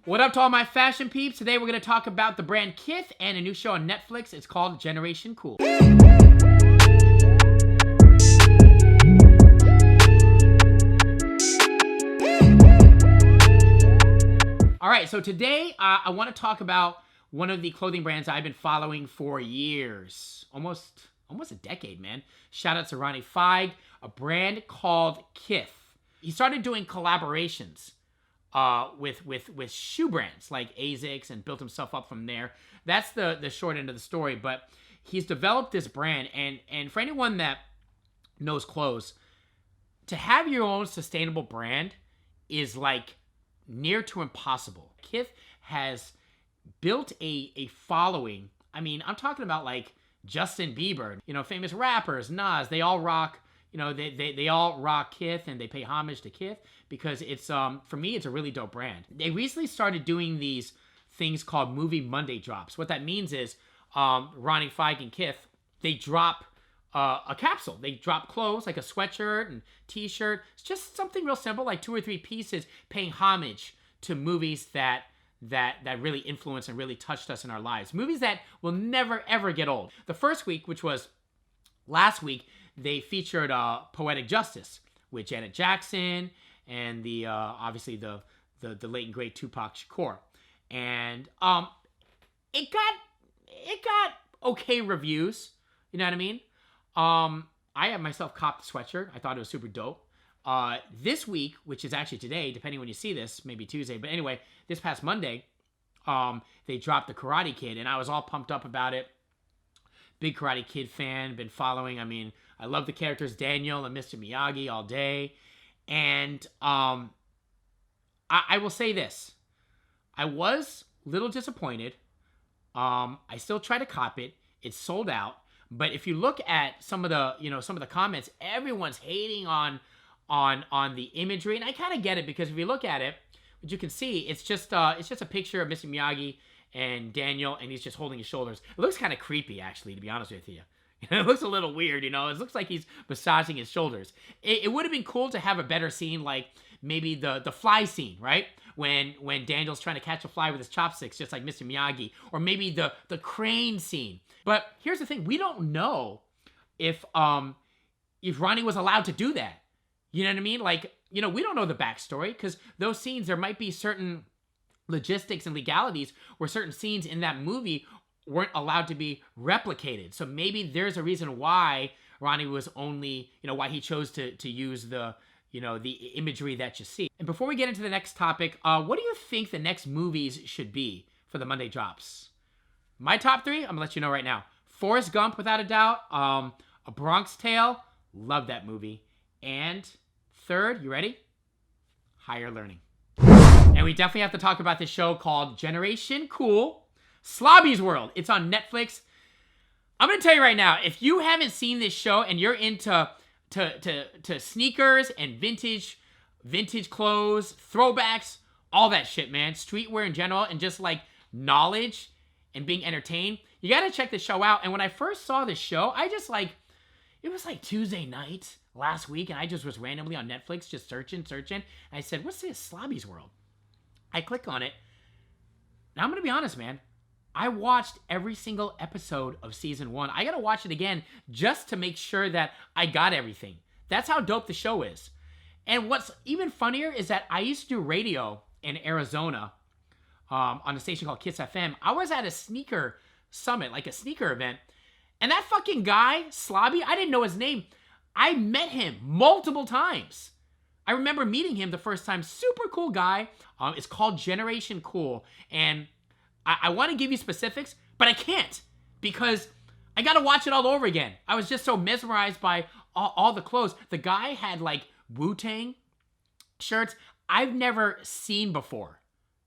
What up to all my fashion peeps? Today we're going to talk about the brand KITH and a new show on Netflix. It's called Generation Cool. All right, so today I want to talk about one of the clothing brands I've been following for years. Almost a decade, man. Shout out to Ronnie Fieg, a brand called KITH. He started doing collaborations with shoe brands like ASICS and built himself up from there. That's the short end of the story, but he's developed this brand, and for anyone that knows clothes, to have your own sustainable brand is like near to impossible. KITH has built a following. I mean, I'm talking about like Justin Bieber, famous rappers, Nas, they all rock, they all rock KITH and they pay homage to KITH because it's, for me, it's a really dope brand. They recently started doing these things called Movie Monday drops. What that means is, Ronnie Fieg and KITH, they drop a capsule. They drop clothes like a sweatshirt and t-shirt. It's just something real simple, like 2 or 3 pieces paying homage to movies that really influenced and really touched us in our lives. Movies that will never, ever get old. The first week, which was last week, they featured Poetic Justice with Janet Jackson and the obviously the late and great Tupac Shakur. And it got okay reviews. You know what I mean? I have myself copped the sweatshirt. I thought it was super dope. This week, which is actually today, depending when you see this, maybe Tuesday, but anyway, this past Monday, they dropped the Karate Kid, and I was all pumped up about it. Big Karate Kid fan, been following. I mean, I love the characters Daniel and Mr. Miyagi all day. And I will say this. I was a little disappointed. I still try to cop it. It's sold out. But if you look at some of the comments, everyone's hating on the imagery, and I kind of get it because if you look at it, what you can see, it's just a picture of Mr. Miyagi and Daniel, and he's just holding his shoulders. It looks kind of creepy, actually, to be honest with you. It looks a little weird, It looks like he's massaging his shoulders. It would have been cool to have a better scene, like maybe the fly scene, right? When Daniel's trying to catch a fly with his chopsticks, just like Mr. Miyagi, or maybe the crane scene. But here's the thing: we don't know if Ronnie was allowed to do that. You know what I mean? Like, we don't know the backstory because those scenes, there might be certain logistics and legalities where certain scenes in that movie weren't allowed to be replicated. So maybe there's a reason why Ronnie was only, why he chose to use the imagery that you see. And before we get into the next topic, what do you think the next movies should be for the Monday drops? My top 3, I'm gonna let you know right now. Forrest Gump, without a doubt. A Bronx Tale, love that movie. And third, you ready? Higher Learning. And we definitely have to talk about this show called Generation Cool, Slobby's World. It's on Netflix. I'm gonna tell you right now, if you haven't seen this show and you're into to sneakers and vintage clothes, throwbacks, all that shit, man, streetwear in general, and just like knowledge and being entertained, you gotta check this show out. And when I first saw this show, it was like Tuesday night last week, and I just was randomly on Netflix just searching, and I said, what's this? Slobby's World. I click on it. Now I'm gonna be honest, man. I watched every single episode of season 1. I gotta watch it again just to make sure that I got everything. That's how dope the show is. And what's even funnier is that I used to do radio in Arizona on a station called KISS FM. I was at a sneaker summit, like a sneaker event, and that fucking guy, Slobby, I didn't know his name. I met him multiple times. I remember meeting him the first time. Super cool guy. It's called Generation Cool, and I want to give you specifics, but I can't because I got to watch it all over again. I was just so mesmerized by all the clothes. The guy had like Wu-Tang shirts I've never seen before.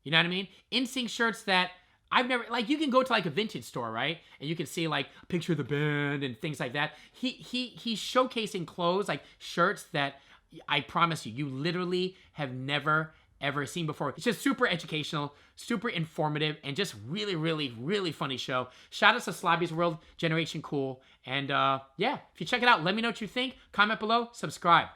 You know what I mean? NSYNC shirts that I've never, like, you can go to like a vintage store, right? And you can see like a picture of the band and things like that. He's showcasing clothes, like shirts that I promise you literally have never ever seen before. It's just super educational, super informative, and just really, really, really funny show. Shout out to Slobby's World, Generation Cool. And yeah, if you check it out, let me know what you think. Comment below, subscribe.